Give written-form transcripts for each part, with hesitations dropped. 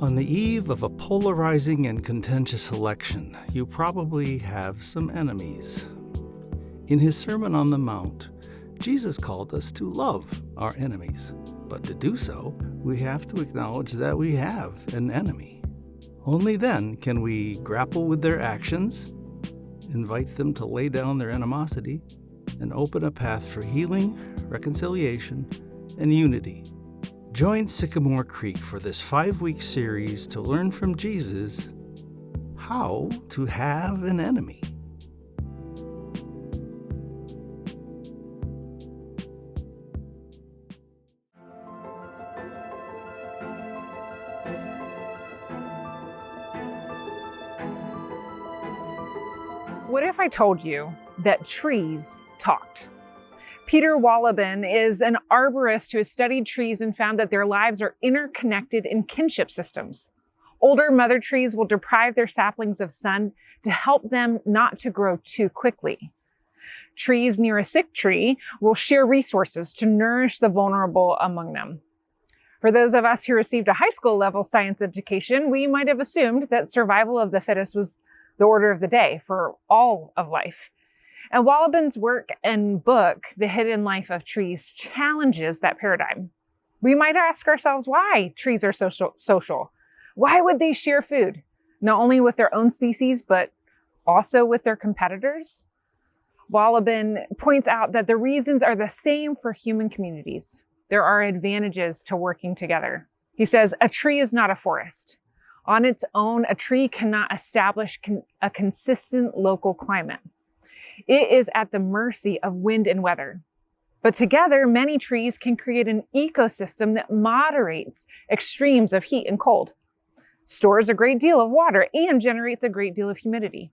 On the eve of a polarizing and contentious election, you probably have some enemies. In his Sermon on the Mount, Jesus called us to love our enemies. But to do so, we have to acknowledge that we have an enemy. Only then can we grapple with their actions, invite them to lay down their animosity, and open a path for healing, reconciliation, and unity. Join Sycamore Creek for this 5-week series to learn from Jesus how to have an enemy. What if I told you that trees talked? Peter Wolleben is an arborist who has studied trees and found that their lives are interconnected in kinship systems. Older mother trees will deprive their saplings of sun to help them not to grow too quickly. Trees near a sick tree will share resources to nourish the vulnerable among them. For those of us who received a high school level science education, we might have assumed that survival of the fittest was the order of the day for all of life. And Wolleben's work and book, The Hidden Life of Trees, challenges that paradigm. We might ask ourselves why trees are social. Why would they share food, not only with their own species, but also with their competitors? Wolleben points out that the reasons are the same for human communities. There are advantages to working together. He says, a tree is not a forest. On its own, a tree cannot establish a consistent local climate. It is at the mercy of wind and weather. But together, many trees can create an ecosystem that moderates extremes of heat and cold, stores a great deal of water, and generates a great deal of humidity.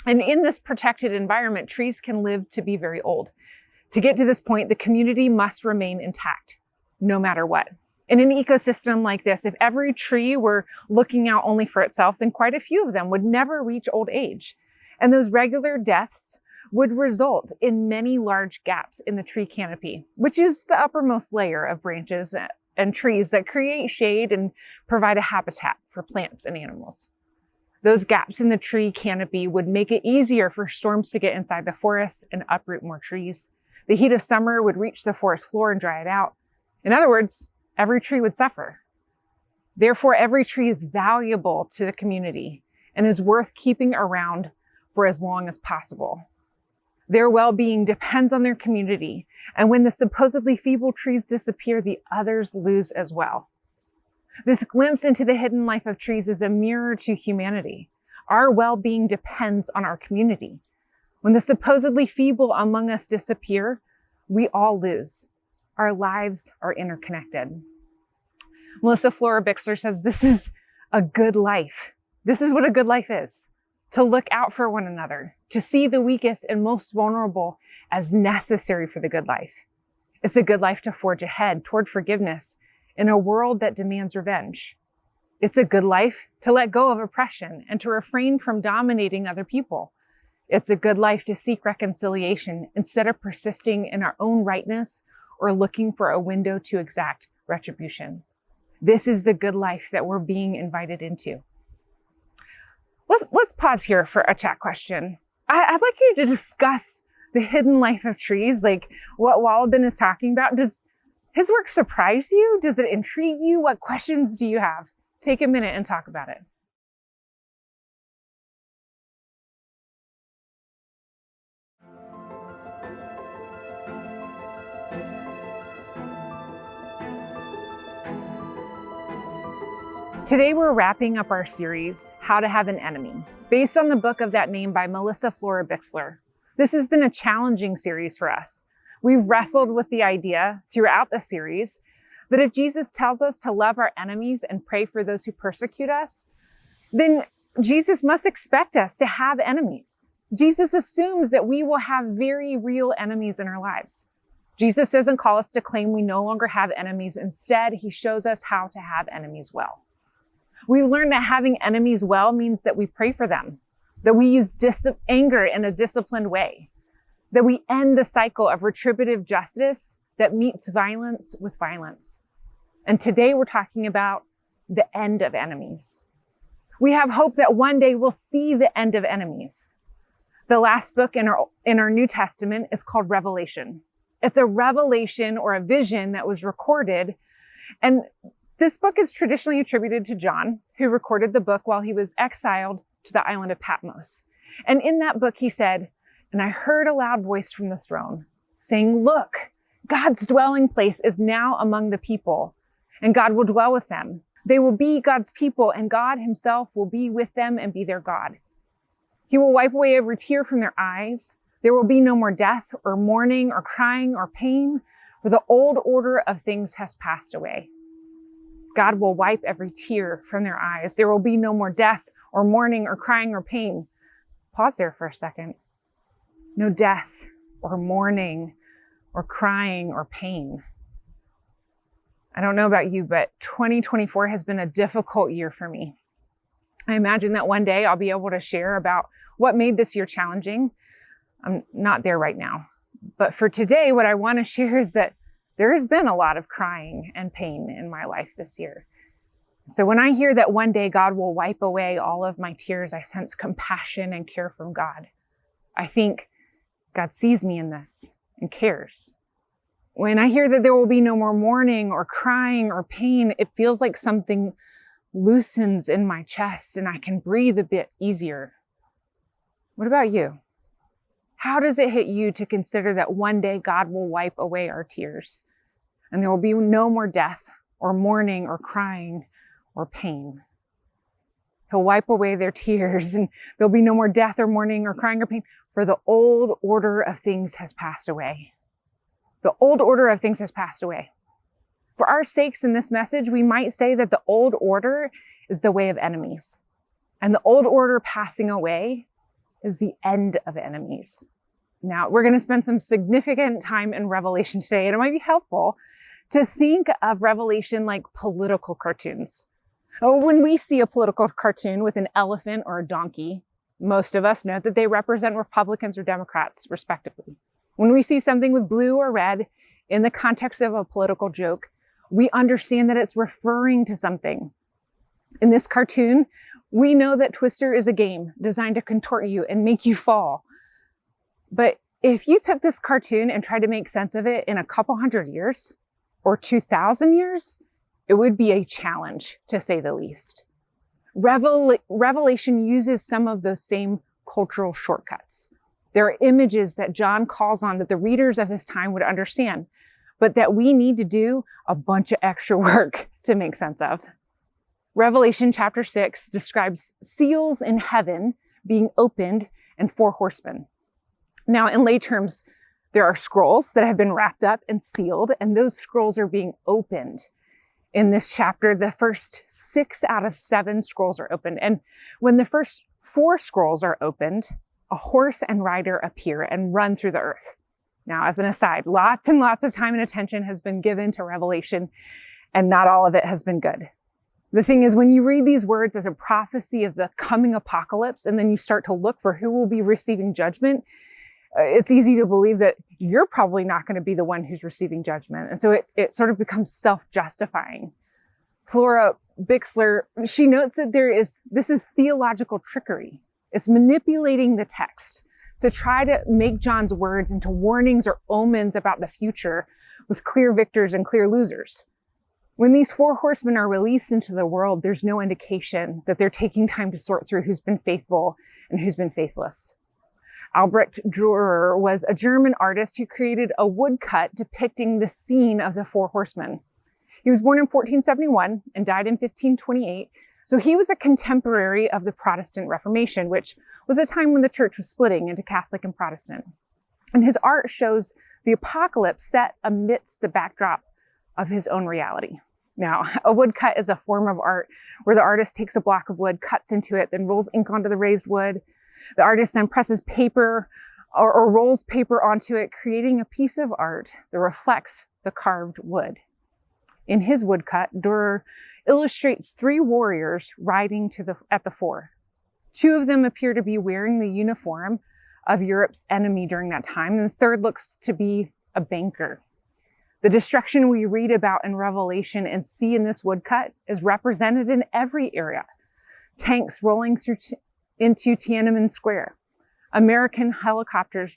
And in this protected environment, trees can live to be very old. To get to this point, the community must remain intact, no matter what. In an ecosystem like this, if every tree were looking out only for itself, then quite a few of them would never reach old age. And those regular deaths would result in many large gaps in the tree canopy, which is the uppermost layer of branches and trees that create shade and provide a habitat for plants and animals. Those gaps in the tree canopy would make it easier for storms to get inside the forest and uproot more trees. The heat of summer would reach the forest floor and dry it out. In other words, every tree would suffer. Therefore, every tree is valuable to the community and is worth keeping around for as long as possible. Their well-being depends on their community, and when the supposedly feeble trees disappear, the others lose as well. This glimpse into the hidden life of trees is a mirror to humanity. Our well-being depends on our community. When the supposedly feeble among us disappear, we all lose. Our lives are interconnected. Melissa Flora-Bixler says this is a good life. This is what a good life is. To look out for one another, to see the weakest and most vulnerable as necessary for the good life. It's a good life to forge ahead toward forgiveness in a world that demands revenge. It's a good life to let go of oppression and to refrain from dominating other people. It's a good life to seek reconciliation instead of persisting in our own rightness or looking for a window to exact retribution. This is the good life that we're being invited into. Let's pause here for a chat question. I'd like you to discuss the hidden life of trees, like what Wolleben is talking about. Does his work surprise you? Does it intrigue you? What questions do you have? Take a minute and talk about it. Today we're wrapping up our series, How to Have an Enemy, based on the book of that name by Melissa Flora-Bixler. This has been a challenging series for us. We've wrestled with the idea throughout the series that if Jesus tells us to love our enemies and pray for those who persecute us, then Jesus must expect us to have enemies. Jesus assumes that we will have very real enemies in our lives. Jesus doesn't call us to claim we no longer have enemies. Instead, he shows us how to have enemies well. We've learned that having enemies well means that we pray for them, that we use anger in a disciplined way, that we end the cycle of retributive justice that meets violence with violence. And today we're talking about the end of enemies. We have hope that one day we'll see the end of enemies. The last book in our New Testament is called Revelation. It's a revelation or a vision that was recorded. And this book is traditionally attributed to John, who recorded the book while he was exiled to the island of Patmos. And in that book, he said, "And I heard a loud voice from the throne saying, 'Look, God's dwelling place is now among the people, and God will dwell with them. They will be God's people, and God himself will be with them and be their God. He will wipe away every tear from their eyes. There will be no more death or mourning or crying or pain, for the old order of things has passed away.'" God will wipe every tear from their eyes. There will be no more death or mourning or crying or pain. Pause there for a second. No death or mourning or crying or pain. I don't know about you, but 2024 has been a difficult year for me. I imagine that one day I'll be able to share about what made this year challenging. I'm not there right now. But for today, what I want to share is that there has been a lot of crying and pain in my life this year. So when I hear that one day God will wipe away all of my tears, I sense compassion and care from God. I think God sees me in this and cares. When I hear that there will be no more mourning or crying or pain, it feels like something loosens in my chest and I can breathe a bit easier. What about you? How does it hit you to consider that one day God will wipe away our tears and there will be no more death or mourning or crying or pain? He'll wipe away their tears and there'll be no more death or mourning or crying or pain, for the old order of things has passed away. The old order of things has passed away. For our sakes in this message, we might say that the old order is the way of enemies, and the old order passing away is the end of enemies. Now, we're going to spend some significant time in Revelation today, and it might be helpful to think of Revelation like political cartoons. When we see a political cartoon with an elephant or a donkey, most of us know that they represent Republicans or Democrats, respectively. When we see something with blue or red in the context of a political joke, we understand that it's referring to something. In this cartoon, we know that Twister is a game designed to contort you and make you fall. But if you took this cartoon and tried to make sense of it in a couple hundred years or 2,000 years, it would be a challenge, to say the least. Revelation uses some of those same cultural shortcuts. There are images that John calls on that the readers of his time would understand, but that we need to do a bunch of extra work to make sense of. Revelation chapter 6 describes seals in heaven being opened and 4 horsemen. Now, in lay terms, there are scrolls that have been wrapped up and sealed, and those scrolls are being opened. In this chapter, the first 6 out of 7 scrolls are opened. And when the first 4 scrolls are opened, a horse and rider appear and run through the earth. Now, as an aside, lots and lots of time and attention has been given to Revelation, and not all of it has been good. The thing is, when you read these words as a prophecy of the coming apocalypse, and then you start to look for who will be receiving judgment, it's easy to believe that you're probably not going to be the one who's receiving judgment. And so it sort of becomes self-justifying. Flora Bixler, she notes that this is theological trickery. It's manipulating the text to try to make John's words into warnings or omens about the future with clear victors and clear losers. When these 4 horsemen are released into the world, there's no indication that they're taking time to sort through who's been faithful and who's been faithless. Albrecht Dürer was a German artist who created a woodcut depicting the scene of the 4 horsemen. He was born in 1471 and died in 1528. So he was a contemporary of the Protestant Reformation, which was a time when the church was splitting into Catholic and Protestant. And his art shows the apocalypse set amidst the backdrop of his own reality. Now, a woodcut is a form of art where the artist takes a block of wood, cuts into it, then rolls ink onto the raised wood. The artist then presses paper or rolls paper onto it, creating a piece of art that reflects the carved wood. In his woodcut, Dürer illustrates 3 warriors riding at the fore. 2 of them appear to be wearing the uniform of Europe's enemy during that time, and the third looks to be a banker. The destruction we read about in Revelation and see in this woodcut is represented in every area. Tanks rolling through into Tiananmen Square. American helicopters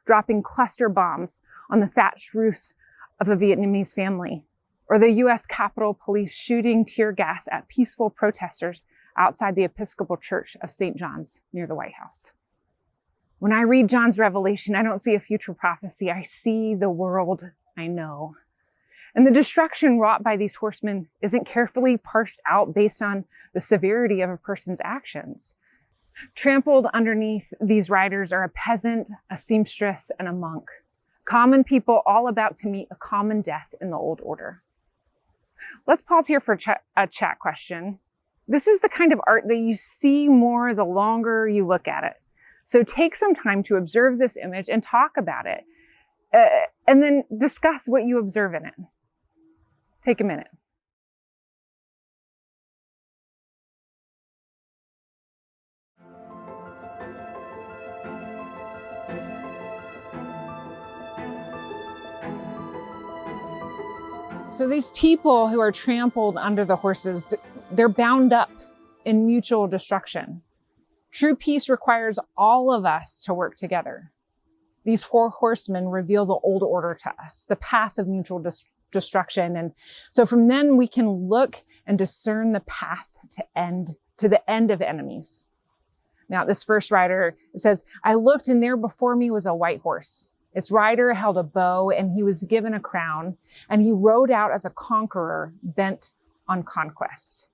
dropping cluster bombs on the thatched roofs of a Vietnamese family. Or the U.S. Capitol Police shooting tear gas at peaceful protesters outside the Episcopal Church of St. John's near the White House. When I read John's Revelation, I don't see a future prophecy. I see the world I know. And the destruction wrought by these horsemen isn't carefully parsed out based on the severity of a person's actions. Trampled underneath these riders are a peasant, a seamstress, and a monk. Common people all about to meet a common death in the old order. Let's pause here for a chat question. This is the kind of art that you see more the longer you look at it. So take some time to observe this image and talk about it, and then discuss what you observe in it. Take a minute. So these people who are trampled under the horses, they're bound up in mutual destruction. True peace requires all of us to work together. These four horsemen reveal the old order to us, the path of mutual destruction. And so from then we can look and discern the path to the end of enemies. Now, this first rider, it says, I looked and there before me was a white horse. Its rider held a bow and he was given a crown and he rode out as a conqueror bent on conquest.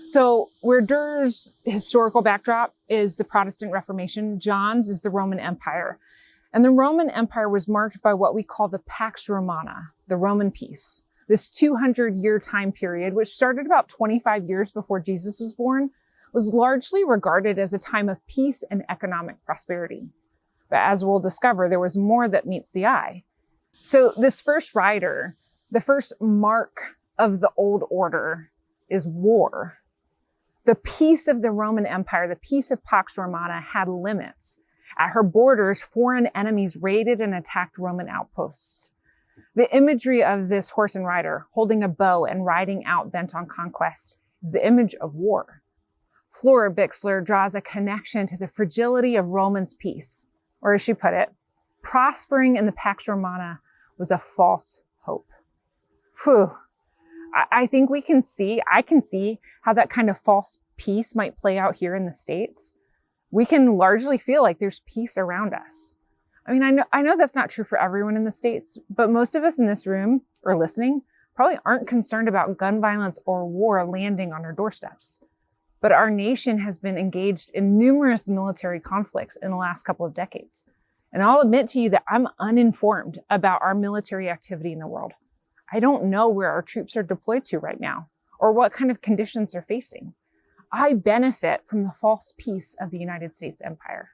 So where Durr's historical backdrop is the Protestant Reformation, John's is the Roman Empire. And the Roman Empire was marked by what we call the Pax Romana, the Roman peace. This 200-year time period, which started about 25 years before Jesus was born, was largely regarded as a time of peace and economic prosperity. But as we'll discover, there was more that meets the eye. So this first rider, the first mark of the old order is war. The peace of the Roman Empire, the peace of Pax Romana, had limits. At her borders, foreign enemies raided and attacked Roman outposts. The imagery of this horse and rider holding a bow and riding out bent on conquest is the image of war. Flora Bixler draws a connection to the fragility of Roman's peace, or as she put it, prospering in the Pax Romana was a false hope. Whew. I think I can see how that kind of false peace might play out here in the States. We can largely feel like there's peace around us. I mean, I know that's not true for everyone in the States, but most of us in this room or listening probably aren't concerned about gun violence or war landing on our doorsteps. But our nation has been engaged in numerous military conflicts in the last couple of decades. And I'll admit to you that I'm uninformed about our military activity in the world. I don't know where our troops are deployed to right now or what kind of conditions they're facing. I benefit from the false peace of the United States empire.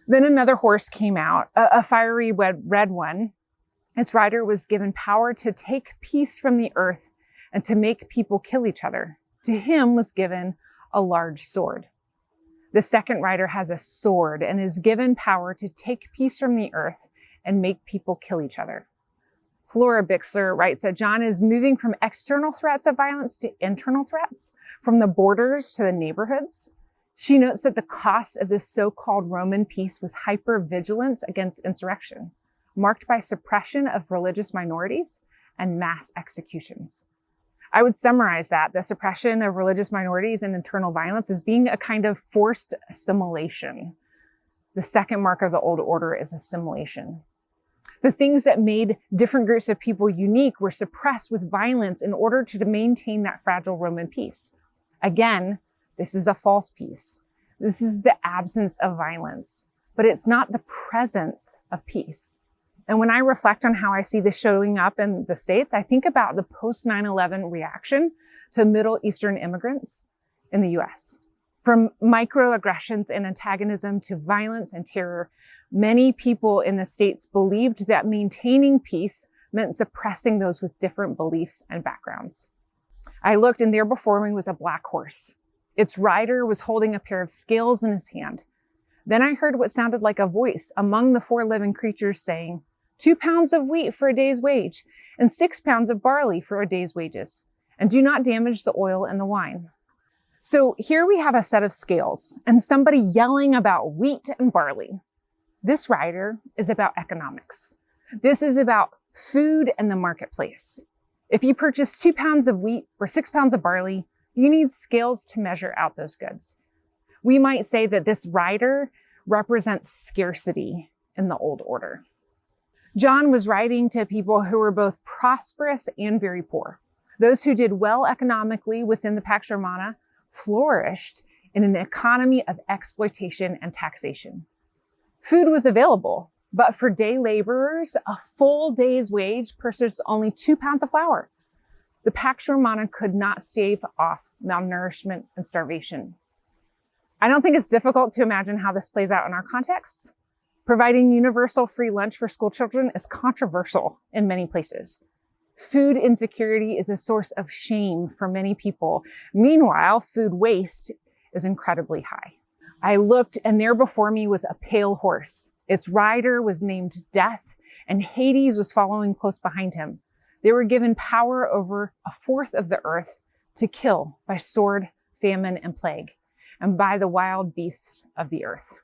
Then another horse came out, a fiery red one. Its rider was given power to take peace from the earth and to make people kill each other. To him was given a large sword. The second rider has a sword and is given power to take peace from the earth and make people kill each other. Flora Bixler writes that John is moving from external threats of violence to internal threats, from the borders to the neighborhoods. She notes that the cost of this so-called Roman peace was hypervigilance against insurrection, marked by suppression of religious minorities and mass executions. I would summarize that the suppression of religious minorities and internal violence as being a kind of forced assimilation. The second mark of the old order is assimilation. The things that made different groups of people unique were suppressed with violence in order to maintain that fragile Roman peace. Again, this is a false peace. This is the absence of violence, but it's not the presence of peace. And when I reflect on how I see this showing up in the States, I think about the post 9/11 reaction to Middle Eastern immigrants in the US. From microaggressions and antagonism to violence and terror, many people in the States believed that maintaining peace meant suppressing those with different beliefs and backgrounds. I looked and there before me was a black horse. Its rider was holding a pair of scales in his hand. Then I heard what sounded like a voice among the four living creatures saying, 2 pounds of wheat for a day's wage, and 6 pounds of barley for a day's wages. And do not damage the oil and the wine. So here we have a set of scales and somebody yelling about wheat and barley. This rider is about economics. This is about food and the marketplace. If you purchase 2 pounds of wheat or 6 pounds of barley, you need scales to measure out those goods. We might say that this rider represents scarcity in the old order. John was writing to people who were both prosperous and very poor. Those who did well economically within the Pax Romana flourished in an economy of exploitation and taxation. Food was available, but for day laborers, a full day's wage purchased only 2 pounds of flour. The Pax Romana could not stave off malnourishment and starvation. I don't think it's difficult to imagine how this plays out in our contexts. Providing universal free lunch for school children is controversial in many places. Food insecurity is a source of shame for many people. Meanwhile, food waste is incredibly high. I looked, and there before me was a pale horse. Its rider was named Death, and Hades was following close behind him. They were given power over a fourth of the earth to kill by sword, famine, and plague, and by the wild beasts of the earth.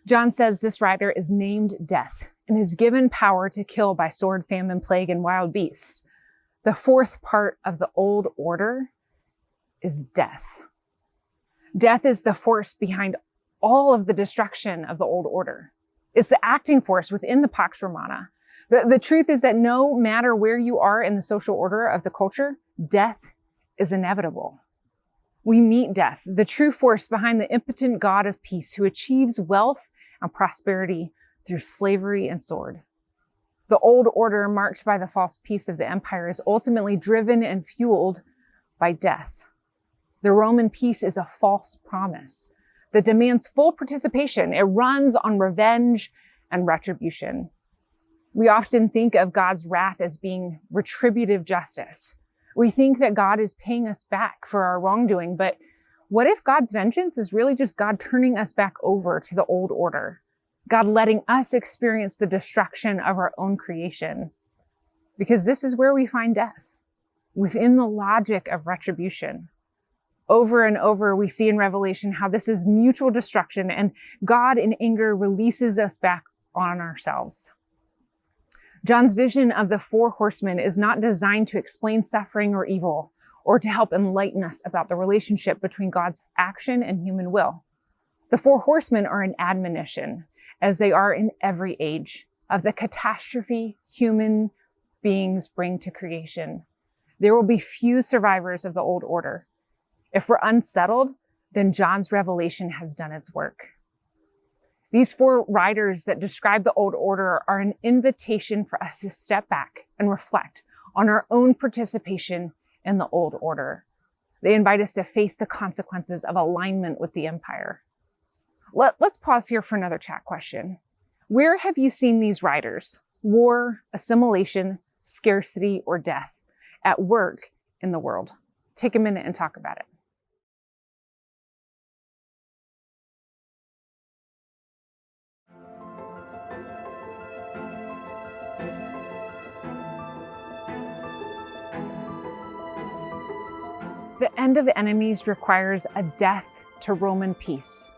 John says this rider is named Death and is given power to kill by sword, famine, plague, and wild beasts. The fourth part of the old order is death. Death is the force behind all of the destruction of the old order. It's the acting force within the Pax Romana. The truth is that no matter where you are in the social order of the culture, death is inevitable. We meet death, the true force behind the impotent God of peace who achieves wealth and prosperity through slavery and sword. The old order marked by the false peace of the empire is ultimately driven and fueled by death. The Roman peace is a false promise that demands full participation. It runs on revenge and retribution. We often think of God's wrath as being retributive justice. We think that God is paying us back for our wrongdoing, but what if God's vengeance is really just God turning us back over to the old order? God letting us experience the destruction of our own creation? Because this is where we find death, within the logic of retribution. Over and over, we see in Revelation how this is mutual destruction, and God in anger releases us back on ourselves. John's vision of the four horsemen is not designed to explain suffering or evil, or to help enlighten us about the relationship between God's action and human will. The four horsemen are an admonition, as they are in every age, of the catastrophe human beings bring to creation. There will be few survivors of the old order. If we're unsettled, then John's revelation has done its work. These four riders that describe the old order are an invitation for us to step back and reflect on our own participation in the old order. They invite us to face the consequences of alignment with the empire. Let's pause here for another chat question. Where have you seen these riders, war, assimilation, scarcity, or death, at work in the world? Take a minute and talk about it. The end of enemies requires a death to Roman peace.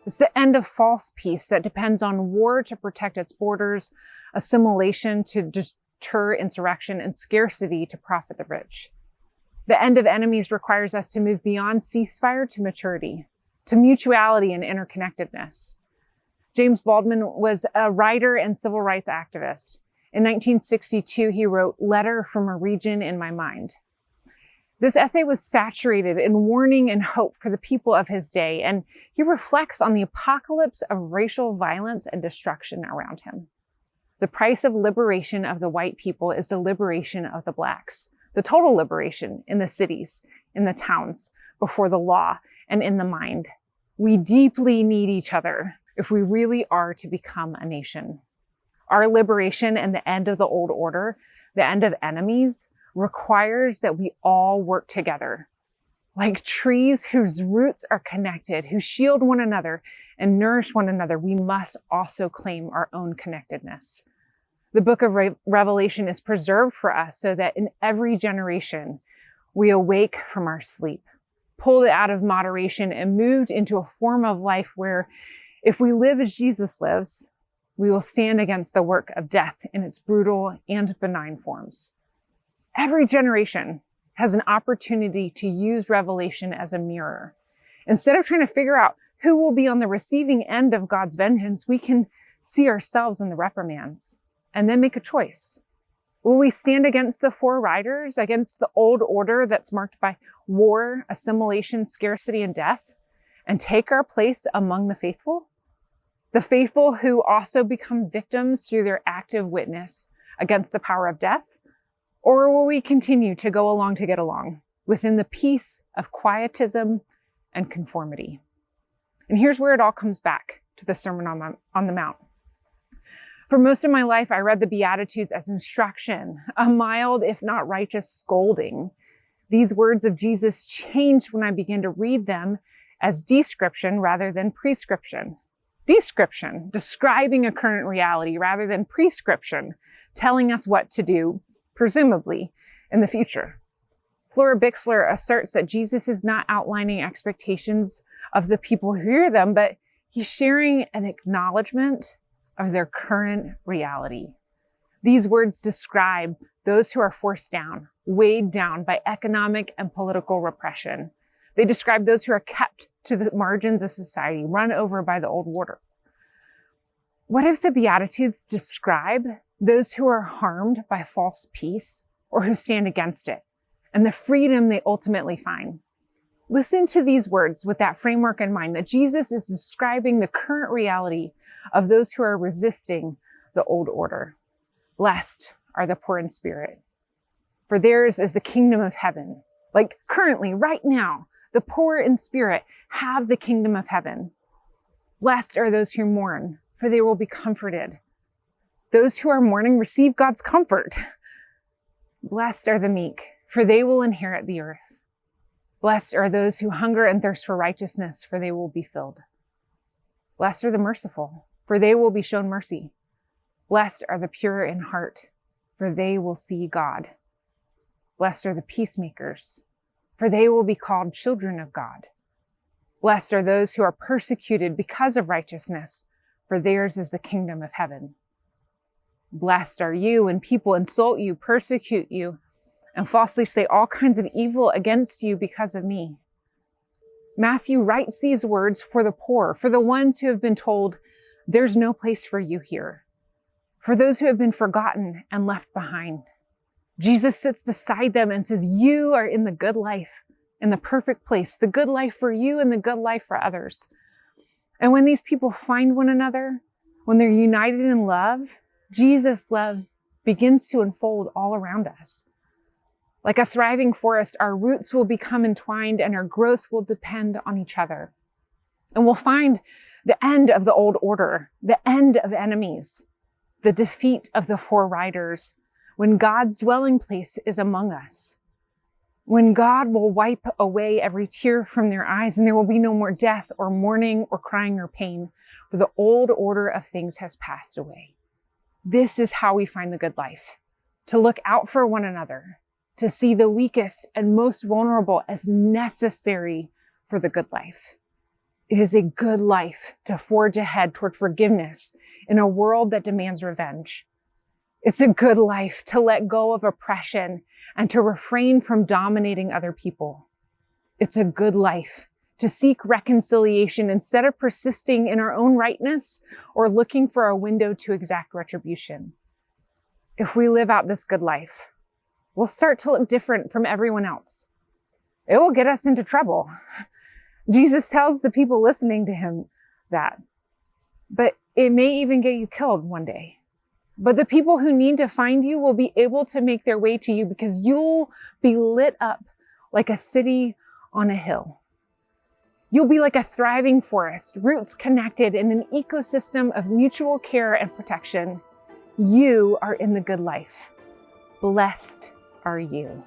It's the end of false peace that depends on war to protect its borders, assimilation to deter insurrection, and scarcity to profit the rich. The end of enemies requires us to move beyond ceasefire to maturity, to mutuality and interconnectedness. James Baldwin was a writer and civil rights activist. In 1962, he wrote "Letter from a Region in My Mind." This essay was saturated in warning and hope for the people of his day, and he reflects on the apocalypse of racial violence and destruction around him. The price of liberation of the white people is the liberation of the blacks, the total liberation in the cities, in the towns, before the law, and in the mind. We deeply need each other if we really are to become a nation. Our liberation and the end of the old order, the end of enemies, requires that we all work together. Like trees whose roots are connected, who shield one another and nourish one another, we must also claim our own connectedness. The book of Revelation is preserved for us so that in every generation, we awake from our sleep, pulled out of moderation and moved into a form of life where if we live as Jesus lives, we will stand against the work of death in its brutal and benign forms. Every generation has an opportunity to use Revelation as a mirror. Instead of trying to figure out who will be on the receiving end of God's vengeance, we can see ourselves in the reprimands and then make a choice. Will we stand against the four riders, against the old order that's marked by war, assimilation, scarcity, and death, and take our place among the faithful? The faithful who also become victims through their active witness against the power of death? Or will we continue to go along to get along within the peace of quietism and conformity? And here's where it all comes back to the Sermon on the Mount. For most of my life, I read the Beatitudes as instruction, a mild, if not righteous, scolding. These words of Jesus changed when I began to read them as description rather than prescription. Description, describing a current reality rather than prescription, telling us what to do, presumably, in the future. Flora Bixler asserts that Jesus is not outlining expectations of the people who hear them, but he's sharing an acknowledgement of their current reality. These words describe those who are forced down, weighed down by economic and political repression. They describe those who are kept to the margins of society, run over by the old order. What if the Beatitudes describe those who are harmed by false peace or who stand against it and the freedom they ultimately find? Listen to these words with that framework in mind, that Jesus is describing the current reality of those who are resisting the old order. Blessed are the poor in spirit, for theirs is the kingdom of heaven. Like currently, right now, the poor in spirit have the kingdom of heaven. Blessed are those who mourn, for they will be comforted. Those who are mourning receive God's comfort. Blessed are the meek, for they will inherit the earth. Blessed are those who hunger and thirst for righteousness, for they will be filled. Blessed are the merciful, for they will be shown mercy. Blessed are the pure in heart, for they will see God. Blessed are the peacemakers, for they will be called children of God. Blessed are those who are persecuted because of righteousness, for theirs is the kingdom of heaven. Blessed are you when people insult you, persecute you, and falsely say all kinds of evil against you because of me. Matthew writes these words for the poor, for the ones who have been told, there's no place for you here, for those who have been forgotten and left behind. Jesus sits beside them and says, you are in the good life, in the perfect place, the good life for you and the good life for others. And when these people find one another, when they're united in love, Jesus' love begins to unfold all around us. Like a thriving forest, our roots will become entwined and our growth will depend on each other. And we'll find the end of the old order, the end of enemies, the defeat of the four riders, when God's dwelling place is among us. When God will wipe away every tear from their eyes and there will be no more death or mourning or crying or pain, for the old order of things has passed away. This is how we find the good life, to look out for one another, to see the weakest and most vulnerable as necessary for the good life. It is a good life to forge ahead toward forgiveness in a world that demands revenge. It's a good life to let go of oppression and to refrain from dominating other people. It's a good life to seek reconciliation instead of persisting in our own rightness or looking for a window to exact retribution. If we live out this good life, we'll start to look different from everyone else. It will get us into trouble. Jesus tells the people listening to him that. But it may even get you killed one day. But the people who need to find you will be able to make their way to you because you'll be lit up like a city on a hill. You'll be like a thriving forest, roots connected in an ecosystem of mutual care and protection. You are in the good life. Blessed are you.